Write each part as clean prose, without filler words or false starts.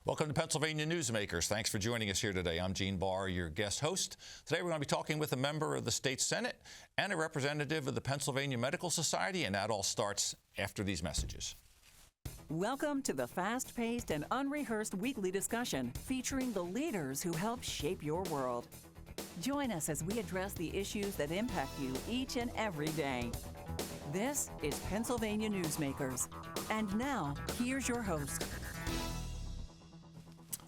Welcome to Pennsylvania Newsmakers. Thanks for joining us here today. I'm Gene Barr, your guest host. Today we're going to be talking with a member of the state Senate and a representative of the Pennsylvania Medical Society, and that all starts after these messages. Welcome to the fast-paced and unrehearsed weekly discussion featuring the leaders who help shape your world. Join us as we address the issues that impact you each and every day. This is Pennsylvania Newsmakers. And now, here's your host.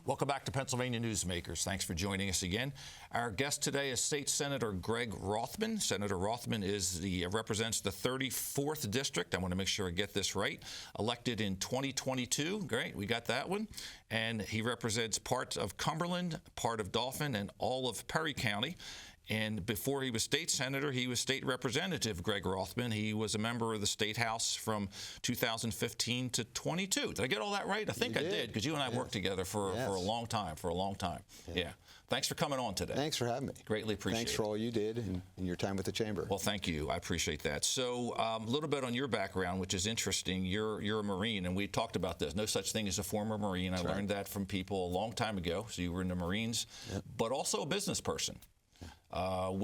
Welcome back to Pennsylvania Newsmakers. Thanks for joining us again. Our guest today is State Senator Greg Rothman. Senator Rothman represents the 34th District. I want to make sure I get this right. Elected in 2022. Great, we got that one. And he represents part of Cumberland, part of Dauphin, and all of Perry County. And before he was state senator, he was state representative, Greg Rothman. He was a member of the State House from 2015 to 22. Did I get all that right? I think I did, because you and I worked together for a long time, Yeah. Thanks for coming on today. Thanks for having me. Greatly appreciate it. Thanks for all you did and your time with the Chamber. Well, thank you. I appreciate that. So a little bit on your background, which is interesting. You're a Marine, and we talked about this. No such thing as a former Marine. That's I learned that from people a long time ago. So you were in the Marines, but also a business person. How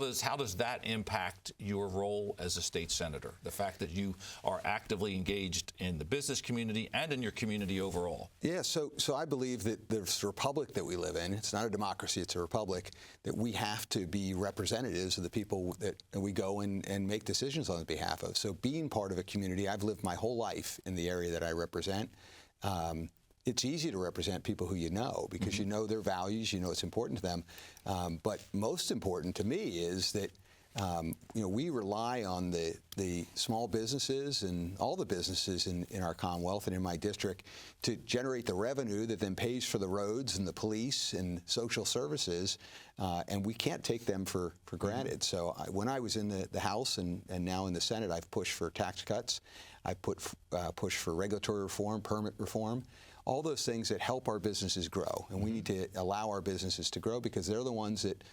does that impact your role as a state senator? The fact that you are actively engaged in the business community and in your community overall. Yeah, so I believe that this republic that we live in, it's not a democracy, it's a republic, that we have to be representatives of the people that we go and make decisions on behalf of. So being part of a community, I've lived my whole life in the area that I represent. It's easy to represent people who you know because you know their values, you know it's important to them. But most important to me is that we rely on the small businesses and all the businesses in our Commonwealth and in my district to generate the revenue that then pays for the roads and the police and social services, and we can't take them for granted. So when I was in the House and now in the Senate, I've pushed for tax cuts. I've pushed for regulatory reform, permit reform, all those things that help our businesses grow. And we need to allow our businesses to grow because they're the ones that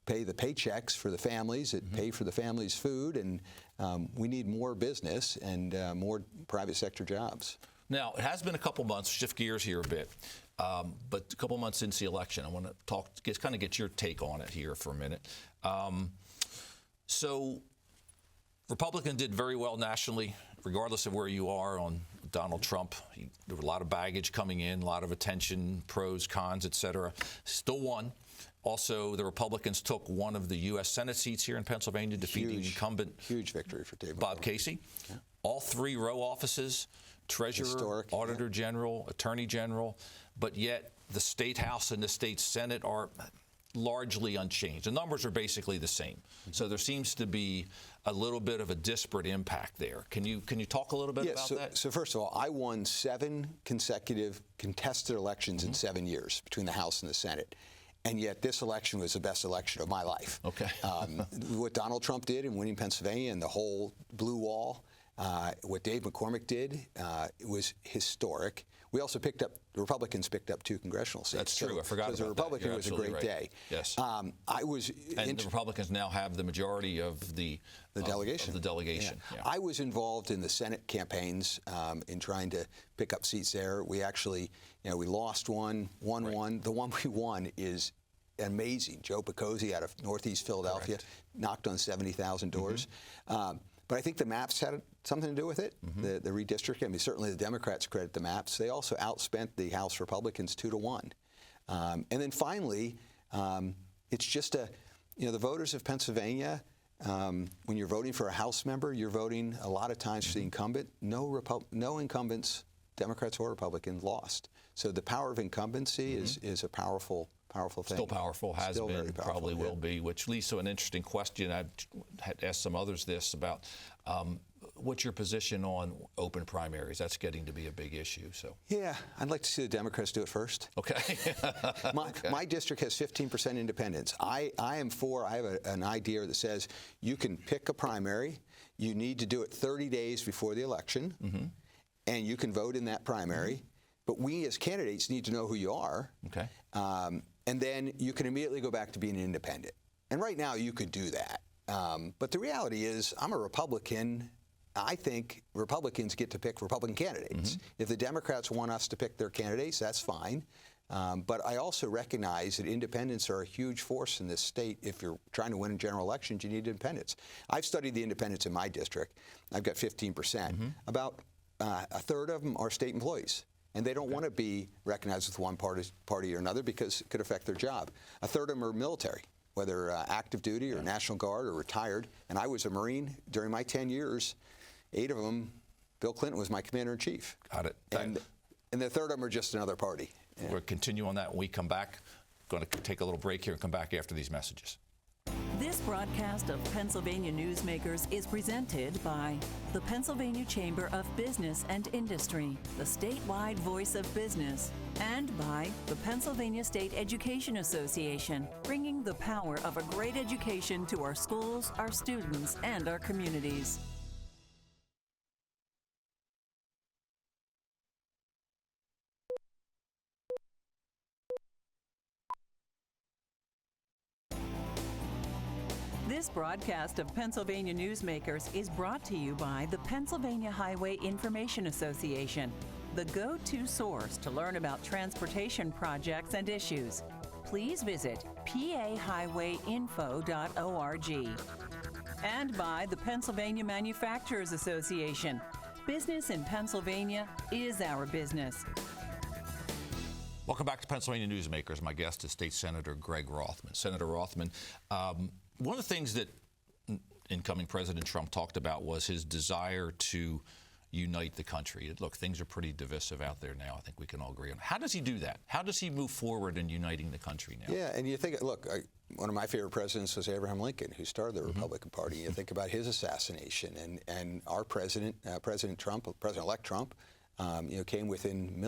pay the paychecks for the families, that pay for the families' food, and we need more business and more private sector jobs. Now, it has been a couple months, shift gears here a bit, but a couple months since the election. I want to get your take on it here for a minute. So Republicans did very well nationally, regardless of where you are on Donald Trump. There was a lot of baggage coming in, a lot of attention, pros, cons, et cetera. Still won. Also, the Republicans took one of the U.S. Senate seats here in Pennsylvania, defeating incumbent huge victory for David Bob Casey. Yeah. All three row offices, treasurer, historic, auditor general, attorney general, but yet the State House and the State Senate are largely unchanged. The numbers are basically the same. So there seems to be a little bit of a disparate impact there. Can you talk a little bit about that? So first of all, I won 7 consecutive contested elections in 7 years between the House and the Senate. And yet this election was the best election of my life. Okay. What Donald Trump did in winning Pennsylvania and the whole blue wall, what Dave McCormick did, it was historic. We also the Republicans picked up 2 congressional seats. That's true. I forgot about that. So the Republican was a great day. Yes. And the Republicans now have the majority of the delegation. Yeah. I was involved in the Senate campaigns in trying to pick up seats there. We actually, we lost one, won one. The one we won is amazing. Joe Picozzi out of Northeast Philadelphia knocked on 70,000 doors. But I think the maps had something to do with it, the redistricting. I mean, certainly the Democrats credit the maps. They also outspent the House Republicans 2-1. And then finally, it's just the voters of Pennsylvania, when you're voting for a House member, you're voting a lot of times for the incumbent. No incumbents, Democrats or Republicans, lost. So the power of incumbency is a powerful thing. Still powerful, has been, powerful, probably will be, which leads to an interesting question. I had asked some others this about what's your position on open primaries? That's getting to be a big issue. So yeah, I'd like to see the Democrats do it first. Okay. My district has 15% independents. I am for. I have an idea that says you can pick a primary. You need to do it 30 days before the election, and you can vote in that primary. But we as candidates need to know who you are. Okay. And then you can immediately go back to being an independent. And right now you could do that. But the reality is I'm a Republican I think Republicans get to pick Republican candidates. If the Democrats want us to pick their candidates, that's fine. But I also recognize that independents are a huge force in this state. If you're trying to win in general elections, you need independents. I've studied the independents in my district. I've got 15%. About a third of them are state employees. And they don't want to be recognized with one party or another because it could affect their job. A third of them are military, whether active duty or National Guard or retired. And I was a Marine during my 10 years. 8 of them, Bill Clinton was my commander-in-chief. Got it. And the third of them are just another party. Yeah. We'll continue on that when we come back. Going to take a little break here and come back after these messages. This broadcast of Pennsylvania Newsmakers is presented by the Pennsylvania Chamber of Business and Industry, the statewide voice of business, and by the Pennsylvania State Education Association, bringing the power of a great education to our schools, our students, and our communities. This broadcast of Pennsylvania Newsmakers is brought to you by the Pennsylvania Highway Information Association, the go-to source to learn about transportation projects and issues. Please visit pahighwayinfo.org. And by the Pennsylvania Manufacturers Association. Business in Pennsylvania is our business. Welcome back to Pennsylvania Newsmakers. My guest is State Senator Greg Rothman. Senator Rothman, one of the things that incoming President Trump talked about was his desire to unite the country. Look, things are pretty divisive out there now. I think we can all agree on. How does he do that? How does he move forward in uniting the country now? Yeah, and you think, look, one of my favorite presidents was Abraham Lincoln, who started the Republican Party. You think about his assassination, and our president, President-elect Trump, came within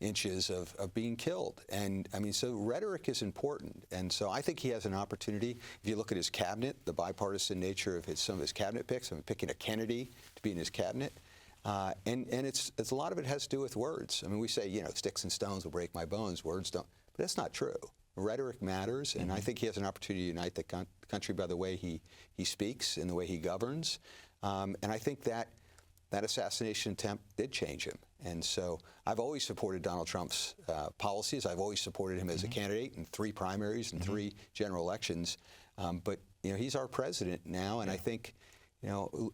inches of being killed. And I mean, so rhetoric is important. And so I think he has an opportunity. If you look at his cabinet, the bipartisan nature of some of his cabinet picks, picking a Kennedy to be in his cabinet. And it's a lot of it has to do with words. I mean, we say, sticks and stones will break my bones, words don't. But that's not true. Rhetoric matters, and I think he has an opportunity to unite the country by the way he speaks and the way he governs. And I think that assassination attempt did change him. And so I've always supported Donald Trump's policies. I've always supported him as a candidate in 3 primaries and 3 general elections. But he's our president now, and I think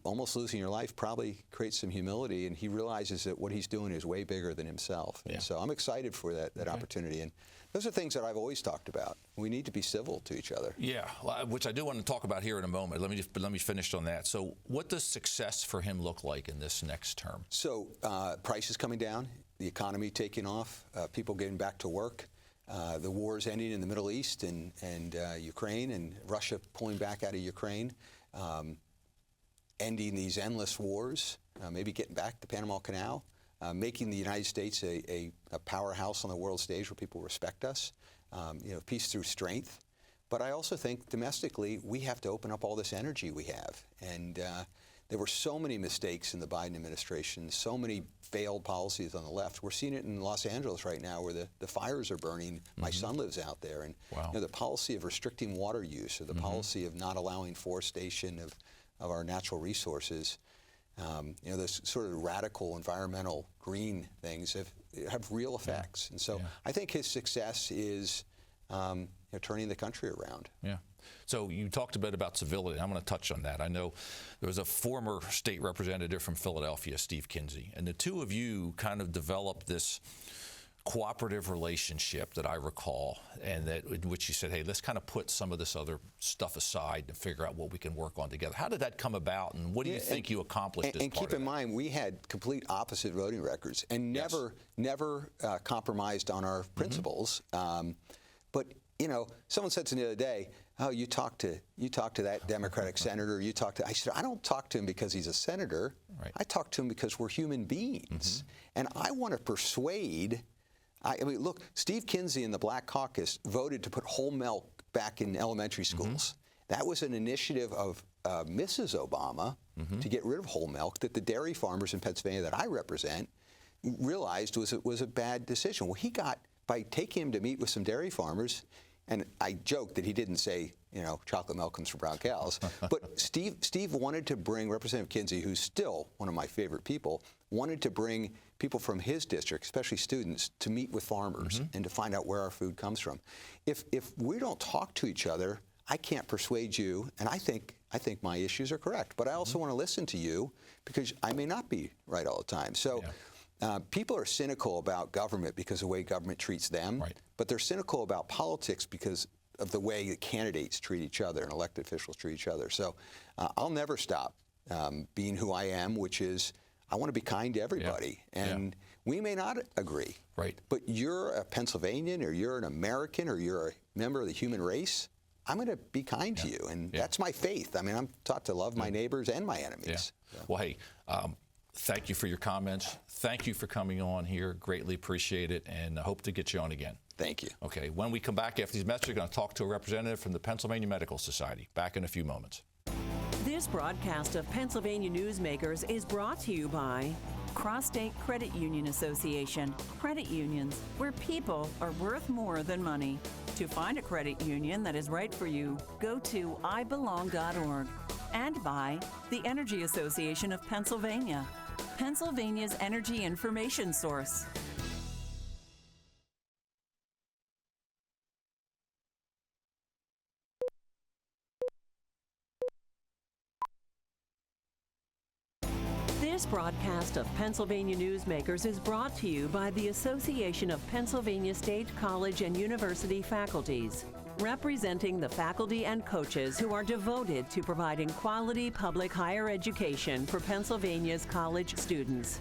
almost losing your life probably creates some humility, and he realizes that what he's doing is way bigger than himself. And so I'm excited for that opportunity. And those are things that I've always talked about. We need to be civil to each other. Yeah, which I do want to talk about here in a moment. Let me finish on that. So what does success for him look like in this next term? So prices coming down, the economy taking off, people getting back to work, the wars ending in the Middle East and Ukraine, and Russia pulling back out of Ukraine, ending these endless wars, maybe getting back to Panama Canal, making the United States a powerhouse on the world stage where people respect us, peace through strength. But I also think domestically we have to open up all this energy we have. And there were so many mistakes in the Biden administration, so many failed policies on the left. We're seeing it in Los Angeles right now where the fires are burning. My son lives out there. And the policy of restricting water use, or the policy of not allowing forestation of our natural resources, those sort of radical environmental green things have real effects. And so I think his success is turning the country around. Yeah. So you talked a bit about civility. I'm going to touch on that. I know there was a former state representative from Philadelphia, Steve Kinsey, and the two of you kind of developed this cooperative relationship that I recall, and that in which you said, hey, let's kind of put some of this other stuff aside and figure out what we can work on together. How did that come about, and what do you think you accomplished as part of that? And keep in mind, we had complete opposite voting records and never compromised on our principles. But someone said to me the other day, oh, you talk to that Democratic senator, I said, I don't talk to him because he's a senator. Right. I talk to him because we're human beings. And I want to persuade. I mean, look, Steve Kinsey and the Black Caucus voted to put whole milk back in elementary schools. That was an initiative of Mrs. Obama to get rid of whole milk that the dairy farmers in Pennsylvania that I represent realized was a bad decision. Well, he got, by taking him to meet with some dairy farmers, And I joked that he didn't say, chocolate milk comes from brown cows. But Steve wanted to bring Representative Kinsey, who's still one of my favorite people, wanted to bring people from his district, especially students, to meet with farmers and to find out where our food comes from. If we don't talk to each other, I can't persuade you, and I think my issues are correct. But I also want to listen to you because I may not be right all the time. So people are cynical about government because of the way government treats them, but they're cynical about politics because of the way that candidates treat each other and elected officials treat each other. So I'll never stop being who I am, which is I want to be kind to everybody. And we may not agree, but you're a Pennsylvanian or you're an American or you're a member of the human race. I'm going to be kind to you, and that's my faith. I mean, I'm taught to love my neighbors and my enemies. So. Well, hey, thank you for your comments. Thank you for coming on here. Greatly appreciate it, and I hope to get you on again. Thank you. Okay, when we come back after these messages, we're going to talk to a representative from the Pennsylvania Medical Society. Back in a few moments. This broadcast of Pennsylvania Newsmakers is brought to you by Cross-State Credit Union Association. Credit unions, where people are worth more than money. To find a credit union that is right for you, go to ibelong.org. And by the Energy Association of Pennsylvania, Pennsylvania's energy information source. This broadcast of Pennsylvania Newsmakers is brought to you by the Association of Pennsylvania State College and University Faculties, representing the faculty and coaches who are devoted to providing quality public higher education for Pennsylvania's college students.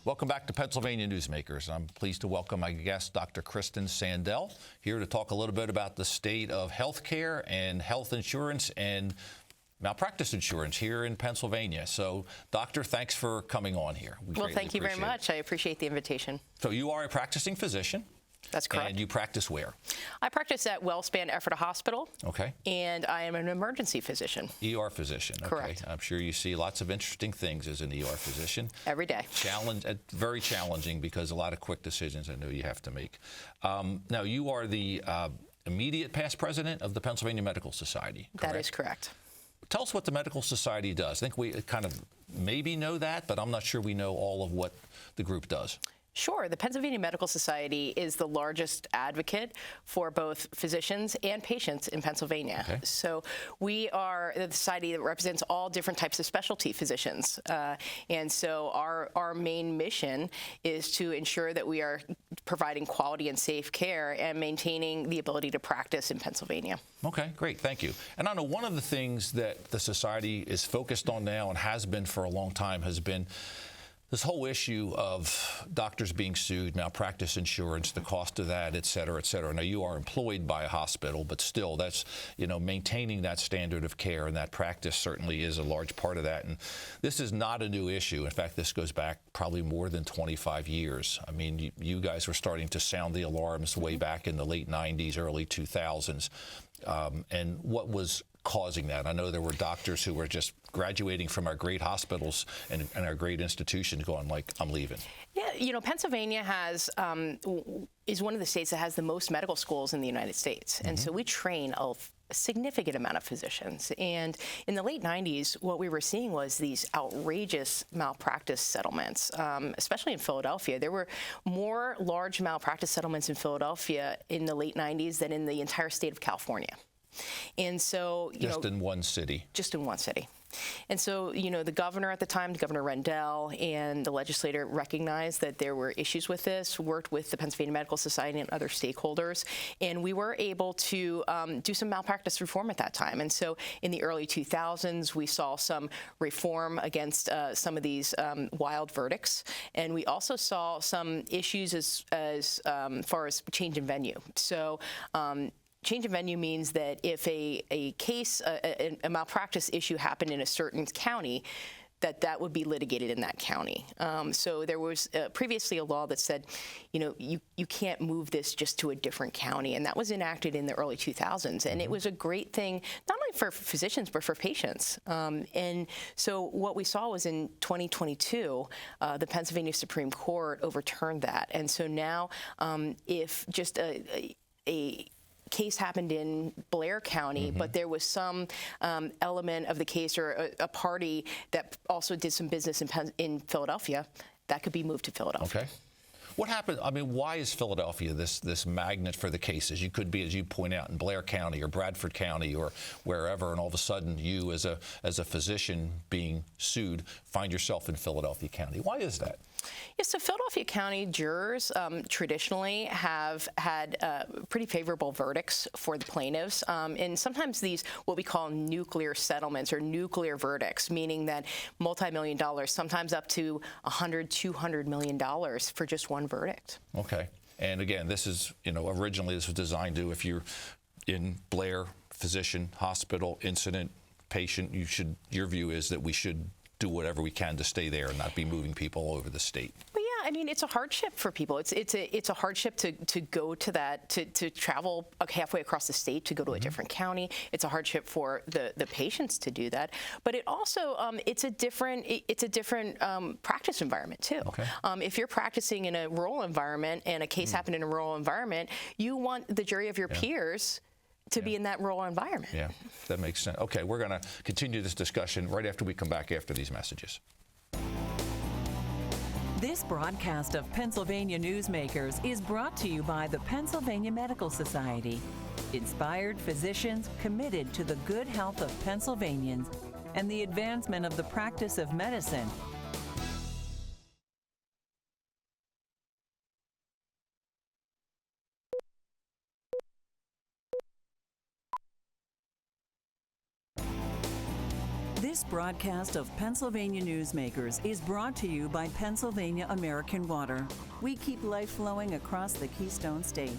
Welcome back to Pennsylvania Newsmakers. I'm pleased to welcome my guest, Dr. Kristen Sandel, here to talk a little bit about the state of health care and health insurance and malpractice insurance here in Pennsylvania. So, Doctor, thanks for coming on here. Well, thank you very much. I appreciate the invitation. So you are a practicing physician. That's correct. And you practice where? I practice at Wellspan Ephrata Hospital. Okay. And I am an emergency physician. ER physician. Okay. Correct. I'm sure you see lots of interesting things as an ER physician. Every day. Very challenging because a lot of quick decisions I know you have to make. Now, you are the immediate past president of the Pennsylvania Medical Society, correct? That is correct. Tell us what the Medical Society does. I think we kind of maybe know that, but I'm not sure we know all of what the group does. Sure. The Pennsylvania Medical Society is the largest advocate for both physicians and patients in Pennsylvania. Okay. So we are the society that represents all different types of specialty physicians. And so our main mission is to ensure that we are providing quality and safe care and maintaining the ability to practice in Pennsylvania. Okay, great. Thank you. And I know one of the things that the society is focused on now and has been for a long time has been this whole issue of doctors being sued, malpractice insurance, the cost of that, et cetera, et cetera. Now, you are employed by a hospital, but still, that's, maintaining that standard of care, and that practice certainly is a large part of that. And this is not a new issue. In fact, this goes back probably more than 25 years. I mean, you guys were starting to sound the alarms way back in the late 90s, early 2000s. And what was causing that? I know there were doctors who were just graduating from our great hospitals and our great institutions going like, I'm leaving. Yeah, Pennsylvania is one of the states that has the most medical schools in the United States. And so we train a significant amount of physicians. And in the late 90s, what we were seeing was these outrageous malpractice settlements, especially in Philadelphia. There were more large malpractice settlements in Philadelphia in the late 90s than in the entire state of California. And so, just in one city. Just in one city. And so, the governor at the time, Governor Rendell, and the legislator recognized that there were issues with this, worked with the Pennsylvania Medical Society and other stakeholders, and we were able to do some malpractice reform at that time. And so in the early 2000s, we saw some reform against some of these wild verdicts, and we also saw some issues as far as change in venue. So change of venue means that if a case, a malpractice issue happened in a certain county, that would be litigated in that county. So there was previously a law that said, you can't move this just to a different county, and that was enacted in the early 2000s, and it was a great thing, not only for physicians, but for patients. And so what we saw was in 2022, the Pennsylvania Supreme Court overturned that, and so now if just a case happened in Blair County, but there was some element of the case or a party that also did some business in Philadelphia, that could be moved to Philadelphia. Okay. What happened? I mean, why is Philadelphia this magnet for the cases? You could be, as you point out, in Blair County or Bradford County or wherever, and all of a sudden you, as a physician being sued, find yourself in Philadelphia County. Why is that? Yeah, so Philadelphia County jurors traditionally have had pretty favorable verdicts for the plaintiffs, and sometimes these what we call nuclear settlements or nuclear verdicts, meaning that multi-million dollars, sometimes up to $100, $200 million for just one verdict. Okay, and again, this is, originally this was designed to, if you're in Blair, physician, hospital, incident, patient, your view is that we should do whatever we can to stay there and not be moving people all over the state. Well, yeah, I mean, it's a hardship for people. It's a hardship to go to that, to travel halfway across the state to go to a different county. It's a hardship for the patients to do that. But it also it's a different practice environment too. Okay. If you're practicing in a rural environment and a case happened in a rural environment, you want the jury of your peers to be in that rural environment. Yeah, that makes sense. Okay, we're going to continue this discussion right after we come back after these messages. This broadcast of Pennsylvania Newsmakers is brought to you by the Pennsylvania Medical Society. Inspired physicians committed to the good health of Pennsylvanians and the advancement of the practice of medicine. This broadcast of Pennsylvania Newsmakers is brought to you by Pennsylvania American Water. We keep life flowing across the Keystone State.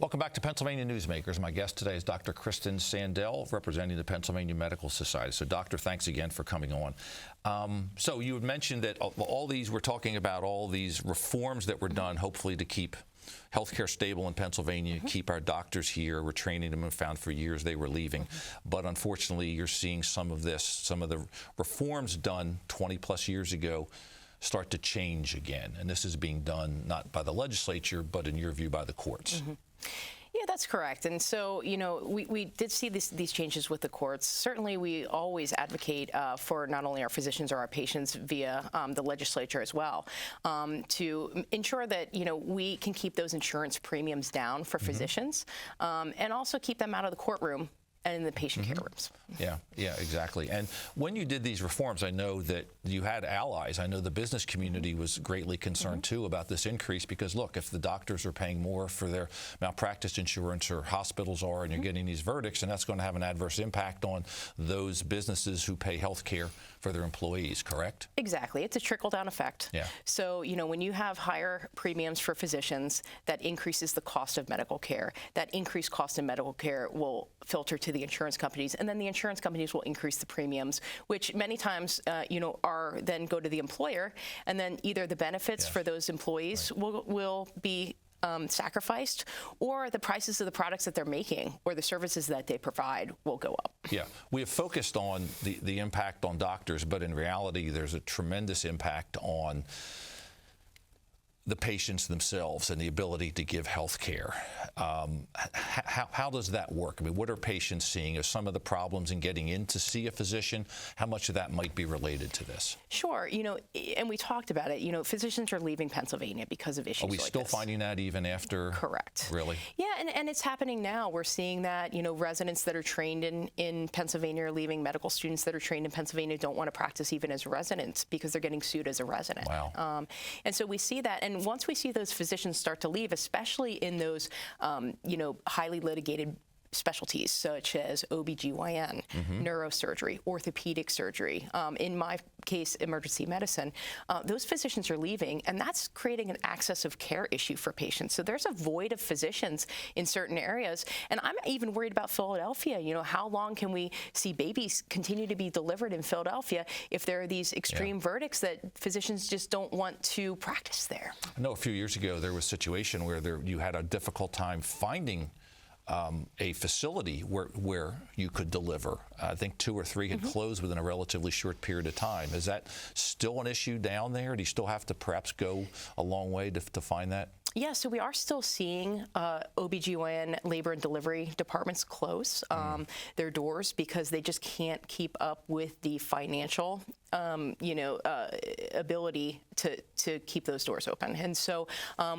Welcome back to Pennsylvania Newsmakers. My guest today is Dr. Kristen Sandel, representing the Pennsylvania Medical Society. So, Doctor, thanks again for coming on. So you had mentioned that we're talking about all these reforms that were done, hopefully to keep healthcare stable in Pennsylvania, keep our doctors here. We're training them and found for years they were leaving. But unfortunately, you're seeing some of the reforms done 20 plus years ago start to change again. And this is being done not by the legislature, but in your view, by the courts. Yeah, that's correct. And so, we did see these changes with the courts. Certainly, we always advocate for not only our physicians or our patients via the legislature as well, to ensure that, we can keep those insurance premiums down for physicians and also keep them out of the courtroom and in the patient care rooms. Yeah, exactly. And when you did these reforms, I know that you had allies. I know the business community was greatly concerned too about this increase because, look, if the doctors are paying more for their malpractice insurance or hospitals are, and you're getting these verdicts, and that's going to have an adverse impact on those businesses who pay health care for their employees, correct? Exactly. It's a trickle-down effect. Yeah. So, when you have higher premiums for physicians, that increases the cost of medical care. That increased cost of medical care will filter to the insurance companies, and then the insurance companies will increase the premiums, which many times, are then go to the employer, and then either the benefits for those employees will be sacrificed, or the prices of the products that they're making or the services that they provide will go up. Yeah, we have focused on the impact on doctors, but in reality, there's a tremendous impact on the patients themselves and the ability to give health care. How does that work? I mean, what are patients seeing? Are some of the problems in getting in to see a physician? How much of that might be related to this? Sure. And we talked about it. Physicians are leaving Pennsylvania because of issues like this. Are we still finding that even after? Correct. Really? Yeah, and it's happening now. We're seeing that, residents that are trained in Pennsylvania are leaving. Medical students that are trained in Pennsylvania don't want to practice even as residents because they're getting sued as a resident. Wow. And so we see that. And once we see those physicians start to leave, especially in those, highly litigated specialties such as OBGYN, neurosurgery, orthopedic surgery, in my case, emergency medicine, those physicians are leaving, and that's creating an access of care issue for patients. So there's a void of physicians in certain areas, and I'm even worried about Philadelphia. How long can we see babies continue to be delivered in Philadelphia if there are these extreme verdicts that physicians just don't want to practice there? I know a few years ago there was a situation where you had a difficult time finding a facility where you could deliver. I think 2 or 3 had closed within a relatively short period of time. Is that still an issue down there? Do you still have to perhaps go a long way to find that? Yeah, so we are still seeing OBGYN labor and delivery departments close their doors because they just can't keep up with the financial ability to keep those doors open. And so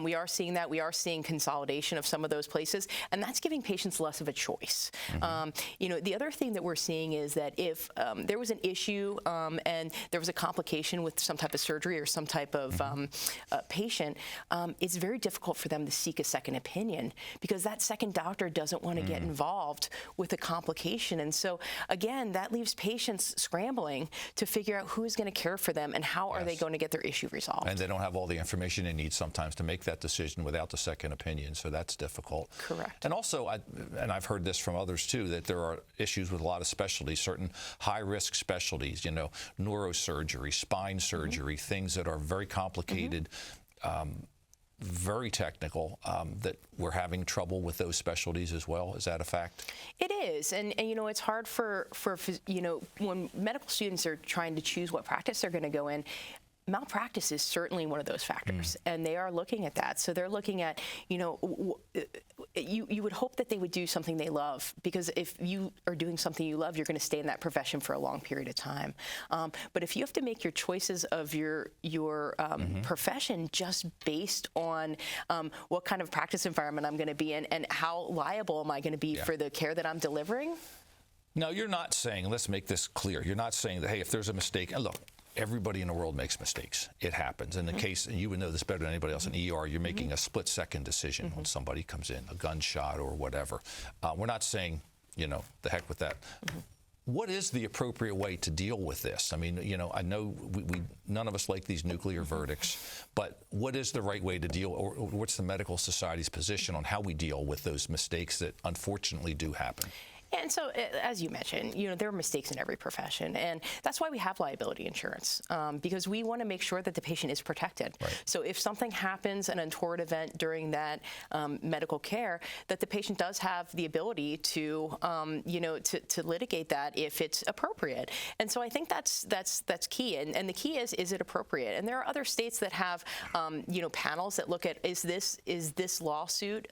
we are seeing that. We are seeing consolidation of some of those places, and that's giving patients less of a choice. The other thing that we're seeing is that if there was an issue and there was a complication with some type of surgery or some type of patient, it's very difficult for them to seek a second opinion because that second doctor doesn't want to get involved with a complication. And so, again, that leaves patients scrambling to figure out who is going to care for them and how are they going to get their issue resolved. And they don't have all the information they need sometimes to make that decision without the second opinion, so that's difficult. Correct. And also, I've heard this from others too, that there are issues with a lot of specialties, certain high-risk specialties, neurosurgery, spine surgery, things that are very complicated, very technical, that we're having trouble with those specialties as well. Is that a fact? It is, and it's hard for when medical students are trying to choose what practice they're going to go in. Malpractice is certainly one of those factors, and they are looking at that. So they're looking at, you would hope that they would do something they love, because if you are doing something you love, you're going to stay in that profession for a long period of time. But if you have to make your choices of your profession just based on what kind of practice environment I'm going to be in and how liable am I going to be for the care that I'm delivering? No, you're not saying, let's make this clear, you're not saying that, hey, if there's a mistake, and look, everybody in the world makes mistakes. It happens. In the case, and you would know this better than anybody else in ER, you're making a split-second decision when somebody comes in, a gunshot or whatever. We're not saying, the heck with that. What is the appropriate way to deal with this? I mean, I know we none of us like these nuclear verdicts, but what is the right way to deal, or what's the medical society's position on how we deal with those mistakes that unfortunately do happen? And so, as you mentioned, there are mistakes in every profession, and that's why we have liability insurance, because we want to make sure that the patient is protected. Right. So if something happens, an untoward event during that medical care, that the patient does have the ability to, to litigate that if it's appropriate. And so I think that's key. And the key is it appropriate? And there are other states that have, panels that look at, is this lawsuit,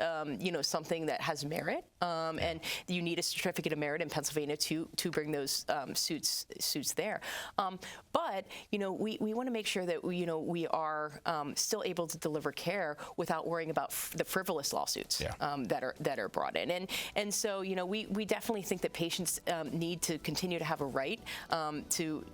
something that has merit, and you need a certificate of merit in Pennsylvania to bring those suits there. But we want to make sure that we are still able to deliver care without worrying about the frivolous lawsuits that are brought in. And so we definitely think that patients need to continue to have a right to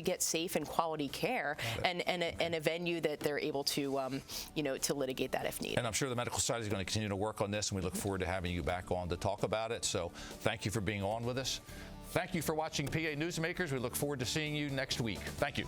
get safe and quality care, and a venue that they're able to to litigate that if needed. And I'm sure the medical society is going to continue to work on this, and we look forward to having you back on to talk about it. So thank you for being on with us. Thank you for watching PA Newsmakers. We look forward to seeing you next week. Thank you.